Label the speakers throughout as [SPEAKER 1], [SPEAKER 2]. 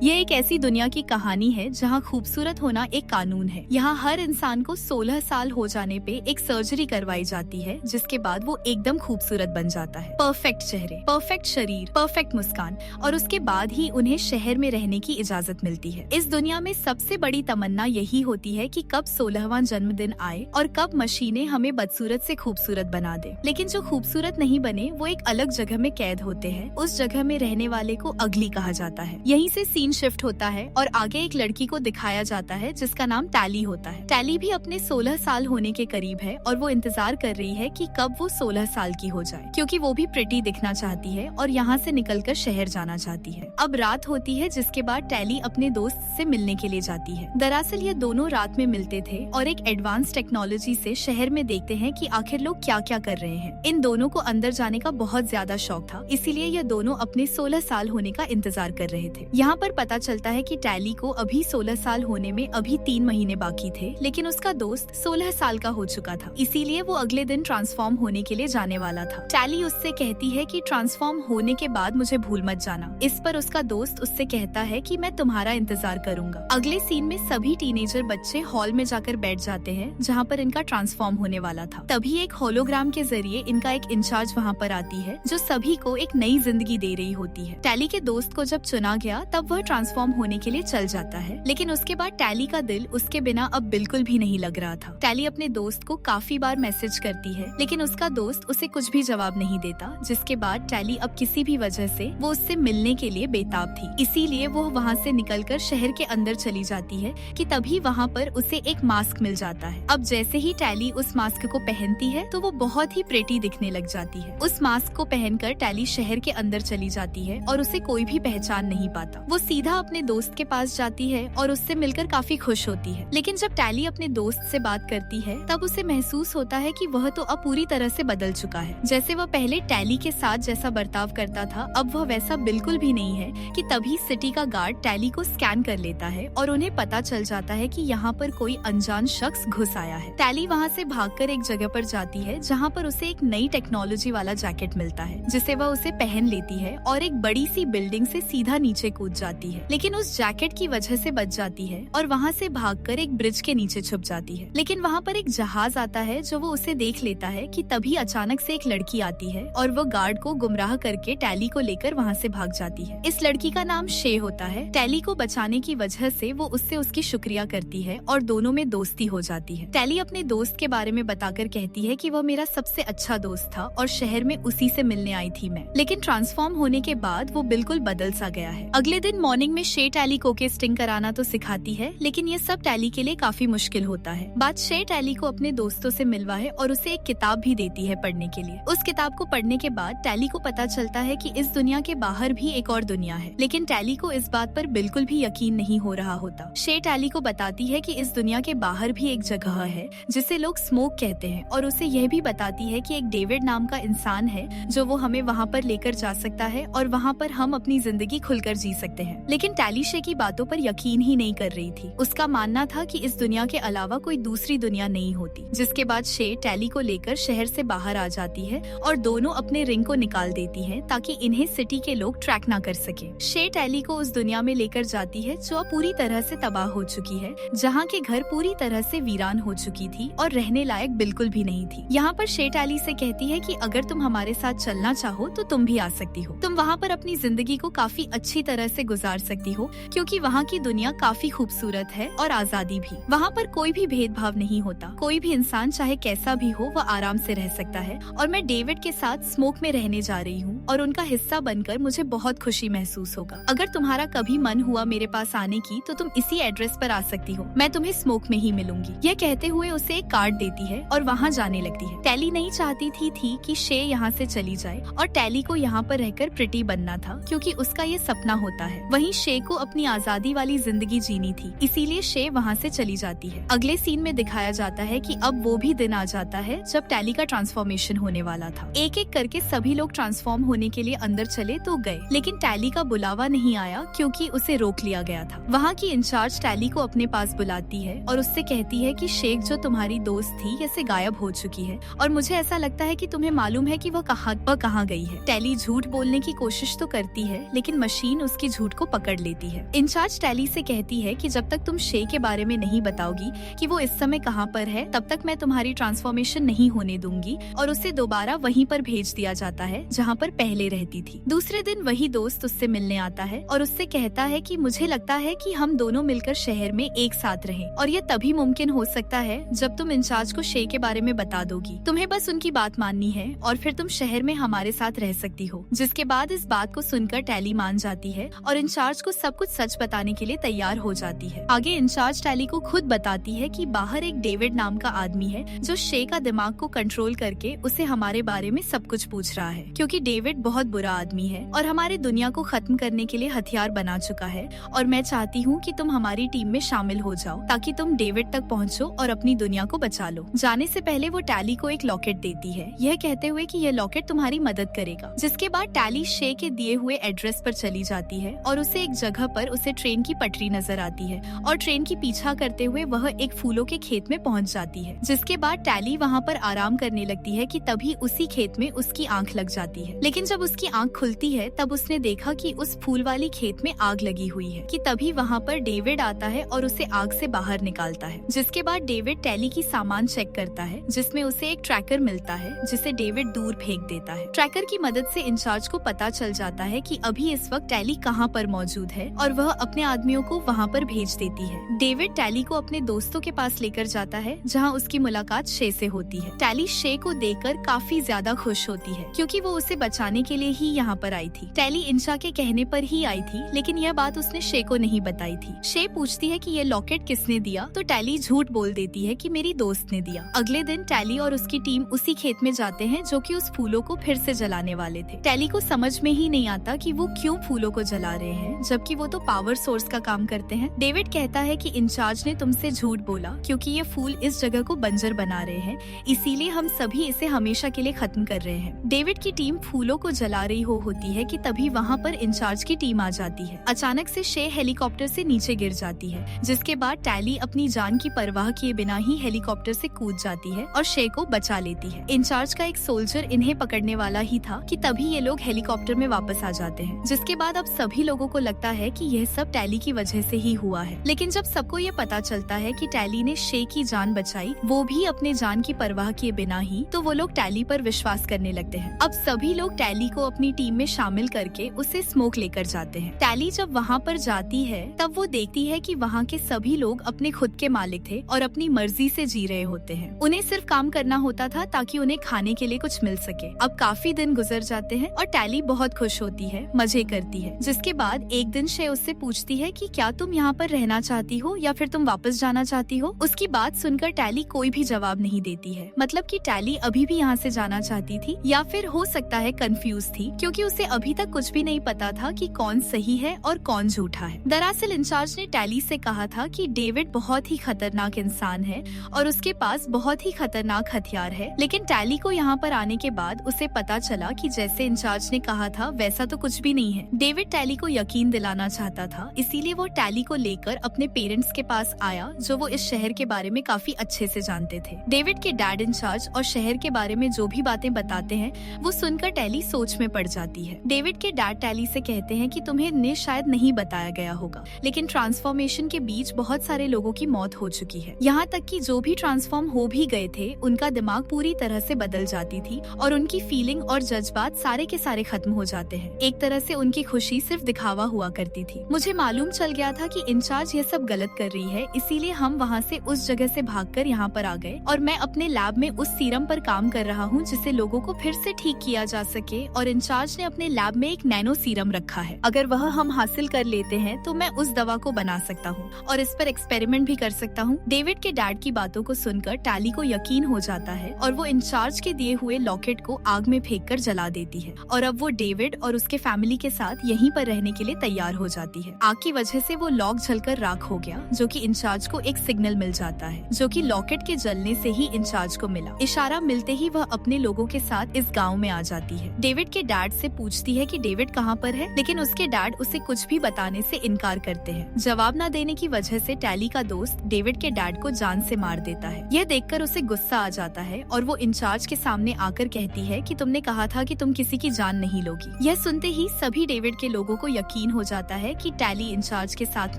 [SPEAKER 1] यह एक ऐसी दुनिया की कहानी है जहाँ खूबसूरत होना एक कानून है। यहाँ हर इंसान को 16 साल हो जाने पे एक सर्जरी करवाई जाती है, जिसके बाद वो एकदम खूबसूरत बन जाता है। परफेक्ट चेहरे, परफेक्ट शरीर, परफेक्ट मुस्कान, और उसके बाद ही उन्हें शहर में रहने की इजाजत मिलती है। इस दुनिया में सबसे बड़ी तमन्ना यही होती है कि कब 16वां जन्मदिन आए और कब मशीनें हमें बदसूरत से खूबसूरत बना दे। लेकिन जो खूबसूरत नहीं बने वो एक अलग जगह में कैद होते हैं। उस जगह में रहने वाले को अगली कहा जाता है। यहीं से सीन शिफ्ट होता है और आगे एक लड़की को दिखाया जाता है जिसका नाम टैली होता है। टैली भी अपने 16 साल होने के करीब है और वो इंतजार कर रही है कि कब वो 16 साल की हो जाए, क्योंकि वो भी प्रिटी दिखना चाहती है और यहाँ से निकलकर शहर जाना चाहती है। अब रात होती है, जिसके बाद टैली अपने दोस्त से मिलने के लिए जाती है। दरअसल ये दोनों रात में मिलते थे और एक एडवांस टेक्नोलॉजी से शहर में देखते हैं कि आखिर लोग क्या क्या कर रहे हैं। इन दोनों को अंदर जाने का बहुत ज्यादा शौक था, इसीलिए ये दोनों अपने 16 साल होने का इंतजार कर रहे थे। यहाँ पर पता चलता है कि टैली को अभी 16 साल होने में अभी 3 महीने बाकी थे, लेकिन उसका दोस्त 16 साल का हो चुका था, इसीलिए वो अगले दिन ट्रांसफॉर्म होने के लिए जाने वाला था। टैली उससे कहती है कि ट्रांसफॉर्म होने के बाद मुझे भूल मत जाना। इस पर उसका दोस्त उससे कहता है कि मैं तुम्हारा इंतजार करूंगा। अगले सीन में सभी टीनेजर बच्चे हॉल में जाकर बैठ जाते हैं जहाँ पर इनका ट्रांसफॉर्म होने वाला था। तभी एक होलोग्राम के जरिए इनका एक इंचार्ज वहाँ पर आती है जो सभी को एक नई जिंदगी दे रही होती है। टैली के दोस्त को जब चुना गया तब वह ट्रांसफॉर्म होने के लिए चल जाता है, लेकिन उसके बाद टैली का दिल उसके बिना अब बिल्कुल भी नहीं लग रहा था। टैली अपने दोस्त को काफी बार मैसेज करती है, लेकिन उसका दोस्त उसे कुछ भी जवाब नहीं देता, जिसके बाद टैली अब किसी भी वजह से वो उससे मिलने के लिए बेताब थी। इसीलिए वो वहाँ से निकलकर शहर के अंदर चली जाती है कि तभी वहाँ पर उसे एक मास्क मिल जाता है। अब जैसे ही टैली उस मास्क को पहनती है तो वो बहुत ही प्रेटी दिखने लग जाती है। उस मास्क को पहनकर टैली शहर के अंदर चली जाती है और उसे कोई भी पहचान नहीं पाता। वो सीधा अपने दोस्त के पास जाती है और उससे मिलकर काफी खुश होती है। लेकिन जब टैली अपने दोस्त से बात करती है तब उसे महसूस होता है कि वह तो अब पूरी तरह से बदल चुका है। जैसे वह पहले टैली के साथ जैसा बर्ताव करता था, अब वह वैसा बिल्कुल भी नहीं है। कि तभी सिटी का गार्ड टैली को स्कैन कर लेता है और उन्हें पता चल जाता है कि यहाँ पर कोई अनजान शख्स घुस आया है। टैली वहाँ से भागकर एक जगह पर जाती है जहाँ पर उसे एक नई टेक्नोलॉजी वाला जैकेट मिलता है, जिसे वह उसे पहन लेती है और एक बड़ी सी बिल्डिंग से सीधा नीचे कूद जाती है। लेकिन उस जैकेट की वजह से बच जाती है और वहाँ से भागकर एक ब्रिज के नीचे छुप जाती है। लेकिन वहाँ पर एक जहाज आता है जो वो उसे देख लेता है कि तभी अचानक से एक लड़की आती है और वो गार्ड को गुमराह करके टैली को लेकर वहाँ से भाग जाती है। इस लड़की का नाम शे होता है। टैली को बचाने की वजह से वो उससे उसकी शुक्रिया करती है और दोनों में दोस्ती हो जाती है। टैली अपने दोस्त के बारे में बताकर कहती है कि वह मेरा सबसे अच्छा दोस्त था और शहर में उसी से मिलने आई थी मैं, लेकिन ट्रांसफॉर्म होने के बाद वो बिल्कुल बदल सा गया है। अगले दिन मॉर्निंग में शे टैली को के स्टिंग कराना तो सिखाती है, लेकिन ये सब टैली के लिए काफी मुश्किल होता है। बात शे टैली को अपने दोस्तों से मिलवाए और उसे एक किताब भी देती है पढ़ने के लिए। उस किताब को पढ़ने के बाद टैली को पता चलता है कि इस दुनिया के बाहर भी एक और दुनिया है, लेकिन टैली को इस बात पर बिल्कुल भी यकीन नहीं हो रहा होता। शे टैली को बताती है कि इस दुनिया के बाहर भी एक जगह है जिसे लोग स्मोक कहते हैं, और उसे यह भी बताती है कि एक डेविड नाम का इंसान है जो वो हमें वहाँ पर लेकर जा सकता है और वहाँ पर हम अपनी जिंदगी खुलकर जी सकते हैं। लेकिन टैली शे की बातों पर यकीन ही नहीं कर रही थी। उसका मानना था कि इस दुनिया के अलावा कोई दूसरी दुनिया नहीं होती। जिसके बाद शे टैली को लेकर शहर से बाहर आ जाती है और दोनों अपने रिंग को निकाल देती हैं ताकि इन्हें सिटी के लोग ट्रैक ना कर सके। शे टैली को उस दुनिया में लेकर जाती है जो पूरी तरह से तबाह हो चुकी है, जहाँ के घर पूरी तरह से वीरान हो चुकी थी और रहने लायक बिल्कुल भी नहीं थी। यहाँ पर शे टैली से कहती है कि अगर तुम हमारे साथ चलना चाहो तो तुम भी आ सकती हो। तुम वहाँ पर अपनी जिंदगी को काफी अच्छी तरह से गुजार सकती हो, क्योंकि वहाँ की दुनिया काफी खूबसूरत है और आजादी भी। वहाँ पर कोई भी भेदभाव नहीं होता। कोई भी इंसान चाहे कैसा भी हो वह आराम से रह सकता है। और मैं डेविड के साथ स्मोक में रहने जा रही हूँ और उनका हिस्सा बनकर मुझे बहुत खुशी महसूस होगा। अगर तुम्हारा कभी मन हुआ मेरे पास आने की तो तुम इसी एड्रेस पर आ सकती हो। मैं तुम्हें स्मोक में ही मिलूंगी। यह कहते हुए उसे एक कार्ड देती है और वहाँ जाने लगती है। टैली नहीं चाहती थी कि शे यहाँ से चली जाए और टैली को यहाँ पर रहकर प्रिटी बनना था, क्योंकि उसका ये सपना होता है। वहीं शे को अपनी आजादी वाली जिंदगी जीनी थी, इसीलिए शे वहाँ से चली जाती है। अगले सीन में दिखाया जाता है कि अब वो भी दिन आ जाता है जब टैली का ट्रांसफॉर्मेशन होने वाला था। एक एक करके सभी लोग ट्रांसफॉर्म होने के लिए अंदर चले तो गए, लेकिन टैली का बुलावा नहीं आया क्योंकि उसे रोक लिया गया था। वहाँ की इंचार्ज टैली को अपने पास बुलाती है और उससे कहती है कि शेख जो तुम्हारी दोस्त थी ऐसे गायब हो चुकी है और मुझे ऐसा लगता है कि तुम्हें मालूम है कि वह कहाँ गई है। टैली झूठ बोलने की कोशिश तो करती है, लेकिन मशीन उसकी झूठ को पकड़ लेती है। इंचार्ज टैली से कहती है कि जब तक तुम शे के बारे में नहीं बताओगी कि वो इस समय कहाँ पर है, तब तक मैं तुम्हारी ट्रांसफॉर्मेशन नहीं होने दूंगी, और उसे दोबारा वहीं पर भेज दिया जाता है जहाँ पर पहले रहती थी। दूसरे दिन वही दोस्त उससे मिलने आता है और उससे कहता है कि मुझे लगता है कि हम दोनों मिलकर शहर में एक साथ रहें, और यह तभी मुमकिन हो सकता है जब तुम इंचार्ज को शे के बारे में बता दोगी। तुम्हें बस उनकी बात माननी है और फिर तुम शहर में हमारे साथ रह सकती हो। जिसके बाद इस बात को सुनकर टैली मान जाती है और इंचार्ज को सब कुछ सच बताने के लिए तैयार हो जाती है। आगे इंचार्ज टैली को खुद बताती है कि बाहर एक डेविड नाम का आदमी है जो शे का दिमाग को कंट्रोल करके उसे हमारे बारे में सब कुछ पूछ रहा है, क्योंकि डेविड बहुत बुरा आदमी है और हमारे दुनिया को खत्म करने के लिए हथियार बना चुका है, और मैं चाहती हूँ कि तुम हमारी टीम में शामिल हो जाओ ताकि तुम डेविड तक पहुँचो और अपनी दुनिया को बचा लो। जाने से पहले वो टैली को एक लॉकेट देती है, यह कहते हुए कि यह लॉकेट तुम्हारी मदद करेगा। जिसके बाद टैली शे के दिए हुए एड्रेस पर चली जाती है और उसे एक जगह पर उसे ट्रेन की पटरी नजर आती है और ट्रेन की पीछा करते हुए वह एक फूलों के खेत में पहुंच जाती है। जिसके बाद टैली वहां पर आराम करने लगती है कि तभी उसी खेत में उसकी आंख लग जाती है। लेकिन जब उसकी आंख खुलती है तब उसने देखा कि उस फूल वाली खेत में आग लगी हुई है, कि तभी वहाँ पर डेविड आता है और उसे आग से बाहर निकालता है। जिसके बाद डेविड टैली की सामान चेक करता है, जिसमें उसे एक ट्रैकर मिलता है जिसे डेविड दूर फेंक देता है। ट्रैकर की मदद से इंचार्ज को पता चल जाता है कि अभी इस वक्त टैली कहाँ पर मौजूद है और वह अपने आदमियों को वहाँ पर भेज देती है। डेविड टैली को अपने दोस्तों के पास लेकर जाता है जहाँ उसकी मुलाकात शे से होती है। टैली शे को देखकर काफी ज्यादा खुश होती है क्योंकि वो उसे बचाने के लिए ही यहाँ पर आई थी। टैली इंचा के कहने पर ही आई थी, लेकिन यह बात उसने शे को नहीं बताई थी। शे पूछती है कि ये लॉकेट किसने दिया, तो टैली झूठ बोल देती है कि मेरी दोस्त ने दिया। अगले दिन टैली और उसकी टीम उसी खेत में जाते हैं जो कि उस फूलों को फिर से जलाने वाले थे। टैली को समझ में ही नहीं आता कि वो क्यों फूलों को जला रहे हैं, जबकि वो तो पावर सोर्स का काम करते हैं। डेविड कहता है कि इंचार्ज ने तुमसे झूठ बोला क्योंकि ये फूल इस जगह को बंजर बना रहे हैं, इसीलिए हम सभी इसे हमेशा के लिए खत्म कर रहे हैं। डेविड की टीम फूलों को जला रही होती है कि तभी वहाँ पर इंचार्ज की टीम आ जाती है। अचानक से शे हेलीकॉप्टर से नीचे गिर जाती है, जिसके बाद टैली अपनी जान की परवाह किए बिना ही हेलीकॉप्टर से कूद जाती है और शे को बचा लेती है। इंचार्ज का एक सोल्जर इन्हें पकड़ने वाला ही था कि तभी ये लोग हेलीकॉप्टर में वापस आ जाते हैं। जिसके बाद अब सभी लोगों को लगता है कि यह सब टैली की वजह से ही हुआ है। लेकिन जब सबको ये पता चलता है कि टैली ने शे की जान बचाई, वो भी अपने जान की परवाह किए बिना ही, तो वो लोग टैली पर विश्वास करने लगते हैं। अब सभी लोग टैली को अपनी टीम में शामिल करके उसे स्मोक लेकर जाते हैं। टैली जब वहाँ पर जाती है तब वो देखती है कि वहाँ के सभी लोग अपने खुद के मालिक थे और अपनी मर्जी से जी रहे होते हैं। उन्हें सिर्फ काम करना होता था ताकि उन्हें खाने के लिए कुछ मिल सके। अब काफी दिन गुजर जाते हैं और टैली बहुत खुश होती है, मजे करती है। जिसके बाद एक दिन शे उससे पूछती है कि क्या तुम यहाँ पर रहना चाहती हो या फिर तुम वापस जाना चाहती हो। उसकी बात सुनकर टैली कोई भी जवाब नहीं देती है, मतलब कि टैली अभी भी यहाँ से जाना चाहती थी या फिर हो सकता है कंफ्यूज थी, क्योंकि उसे अभी तक कुछ भी नहीं पता था कि कौन सही है और कौन झूठा है। दरअसल इंचार्ज ने टैली से कहा था कि डेविड बहुत ही खतरनाक इंसान है और उसके पास बहुत ही खतरनाक हथियार है। लेकिन टैली को यहाँ पर आने के बाद उसे पता चला कि जैसे इंचार्ज ने कहा था वैसा तो कुछ भी नहीं है। डेविड टैली को यकीन दिलाना चाहता था, इसीलिए वो टैली को लेकर अपने पेरेंट्स के पास आया, जो वो इस शहर के बारे में काफी अच्छे से जानते थे। डेविड के डैड इंचार्ज और शहर के बारे में जो भी बातें बताते हैं वो सुनकर टैली सोच में पड़ जाती है। डेविड के डैड टैली से कहते हैं कि तुम्हें शायद नहीं बताया गया होगा, लेकिन ट्रांसफॉर्मेशन के बीच बहुत सारे लोगों की मौत हो चुकी है। यहाँ तक कि जो भी ट्रांसफॉर्म हो भी गए थे उनका दिमाग पूरी तरह से बदल जाती थी और उनकी फीलिंग और जज्बात सारे के सारे खत्म हो जाते हैं। एक तरह से उनकी खुशी सिर्फ दिखावा हुआ करती थी। मुझे मालूम चल गया था कि इंचार्ज ये सब गलत कर रही है, इसीलिए हम वहाँ से उस जगह से भागकर यहाँ पर आ गए और मैं अपने लैब में उस सीरम पर काम कर रहा हूँ जिसे लोगों को फिर से ठीक किया जा सके, और इंचार्ज ने अपने लैब में एक नैनो सीरम रखा है। अगर वह हम हासिल कर लेते हैं तो मैं उस दवा को बना सकता हूँ और इस पर एक्सपेरिमेंट भी कर सकता हूँ। डेविड के डैड की बातों को सुनकर टैली को यकीन हो जाता है और वो इंचार्ज के दिए हुए लॉकेट को आग में फेंककर जला देती है और अब वो डेविड और उसके फैमिली के साथ यहीं पर रहने के लिए तैयार हो जाती है। आग की वजह से वो लॉक जलकर राख हो गया, जो कि इंचार्ज को एक सिग्नल मिल जाता है, जो कि लॉकेट के जलने से ही इंचार्ज को मिला। इशारा मिलते ही वह अपने लोगों के साथ इस गाँव में आ जाती है। डेविड के डैड से पूछती है कि डेविड कहाँ पर है, लेकिन उसके डैड उसे कुछ भी बताने से इनकार करते हैं। जवाब न देने की वजह से टैली का दोस्त डेविड के डैड को जान से मार देता है। यह देखकर उसे गुस्सा आ जाता है और वो इंचार्ज के सामने आकर कहती है कि तुमने कहा था कि तुम किसी की जान नहीं लोगी। यह सुनते ही सभी डेविड के लोगों को यकीन हो जाता है कि टैली इंचार्ज के साथ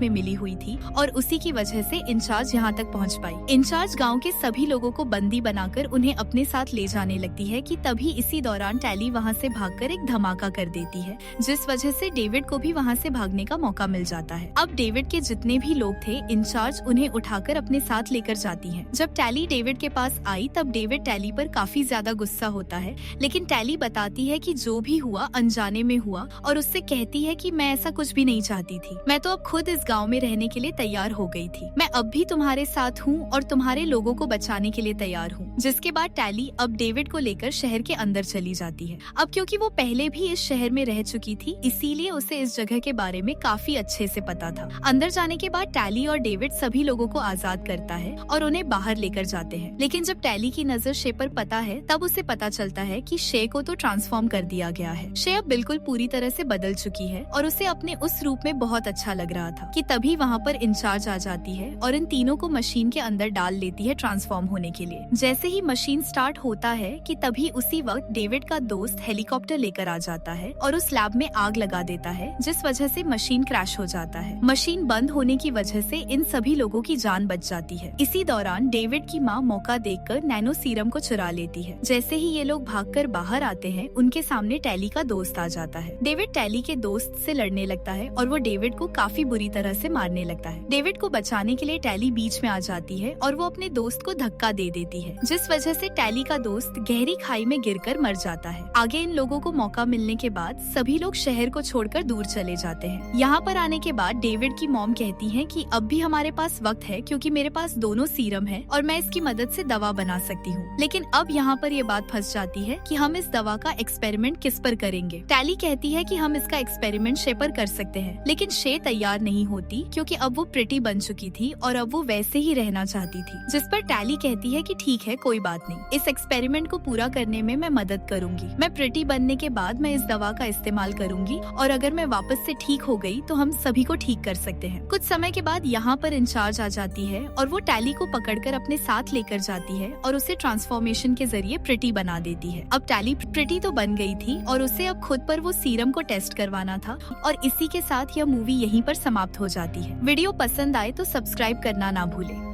[SPEAKER 1] में मिली हुई थी और उसी की वजह से इंचार्ज यहाँ तक पहुँच पाई। इंचार्ज गाँव के सभी लोगों को बंदी बनाकर उन्हें अपने साथ ले जाने लगती है कि तभी इसी दौरान टैली वहाँ से भागकर एक धमाका कर देती है, जिस वजह से डेविड को भी वहाँ से भागने का मौका मिल जाता है। अब डेविड के जितने भी लोग थे, इंचार्ज उन्हें उठाकर अपने साथ लेकर जाती है। जब टैली डेविड के पास आई तब डेविड टैली पर काफी ज्यादा गुस्सा होता है, लेकिन टैली बताती है कि जो भी हुआ अनजाने में हुआ और उससे कहती है कि मैं ऐसा कुछ भी नहीं चाहती थी। मैं तो अब खुद इस गाँव में रहने के लिए तैयार हो गई थी। मैं अब भी तुम्हारे साथ हूँ और तुम्हारे लोगों को बचाने के लिए तैयार हूँ। जिसके बाद टैली अब डेविड को लेकर शहर के अंदर चली जाती है। अब क्योंकि वो पहले भी इस शहर में रह चुकी थी, इसीलिए उसे इस जगह के बारे में काफी अच्छे से पता था। अंदर जाने के बाद टैली और डेविड सभी लोगों को आजाद करता है और उन्हें बाहर लेकर जाते हैं। लेकिन जब टैली की नजर शे पर पता है तब उसे पता चलता है कि शे को तो ट्रांसफॉर्म कर दिया गया है। शे अब बिल्कुल पूरी तरह से बदल चुकी है और उसे अपने उस रूप में बहुत अच्छा लग रहा था कि तभी वहाँ पर इंचार्ज आ जाती है और इन तीनों को मशीन के अंदर डाल लेती है ट्रांसफॉर्म होने के लिए। जैसे ही मशीन स्टार्ट होता है कि तभी उसी वक्त डेविड का दोस्त हेलीकॉप्टर लेकर आ जाता है और उस लैब में आग लगा देता है, जिस वजह से मशीन क्रैश हो जाता है। मशीन बंद होने की वजह से इन सभी लोगों की जान बच जाती है। इसी दौरान डेविड की माँ मौका देखकर नैनो सीरम को चुरा लेती है। जैसे ही ये लोग भागकर बाहर आते हैं, उनके सामने टैली का दोस्त आ जाता है। डेविड टैली के दोस्त से लड़ने लगता है और वो डेविड को काफी बुरी तरह से मारने लगता है। डेविड को बचाने के लिए टैली बीच में आ जाती है और वो अपने दोस्त को धक्का दे देती है, जिस वजह से टैली का दोस्त गहरी खाई में गिरकर मर जाता है। आगे इन लोगों को मौका मिलने के बाद सभी लोग शहर को छोड़कर दूर चले जाते हैं। यहाँ पर आने के बाद डेविड की मॉम कहती है कि अब भी हमारे पास वक्त है क्योंकि मेरे पास दोनों सीरम है और मैं इसकी मदद से दवा बना सकती हूँ। लेकिन अब यहाँ पर ये बात फंस जाती है कि हम इस दवा का एक्सपेरिमेंट किस पर करेंगे। टैली कहती है कि हम इसका एक्सपेरिमेंट शे पर कर सकते हैं, लेकिन शे तैयार नहीं होती क्योंकि अब वो प्रिटी बन चुकी थी और अब वो वैसे ही रहना चाहती थी। जिस पर टैली कहती है कि ठीक है, कोई बात नहीं, इस एक्सपेरिमेंट को पूरा करने में मैं मदद करूंगी। मैं प्रिटी बनने के बाद मैं इस दवा का इस्तेमाल करूंगी और अगर मैं वापस से ठीक हो गई तो हम सभी को ठीक कर सकते हैं। कुछ समय के बाद यहाँ पर इंचार्ज आ जाती है और वो टैली को पकड़कर अपने साथ लेकर जाती है और उसे ट्रांसफॉर्मेशन के जरिए प्रिटी बना देती है। अब टैली प्रिटी तो बन गई थी और उसे अब खुद पर वो सीरम को टेस्ट करवाना था और इसी के साथ यह मूवी यहीं पर समाप्त हो जाती है। वीडियो पसंद आए तो सब्सक्राइब करना ना भूलें।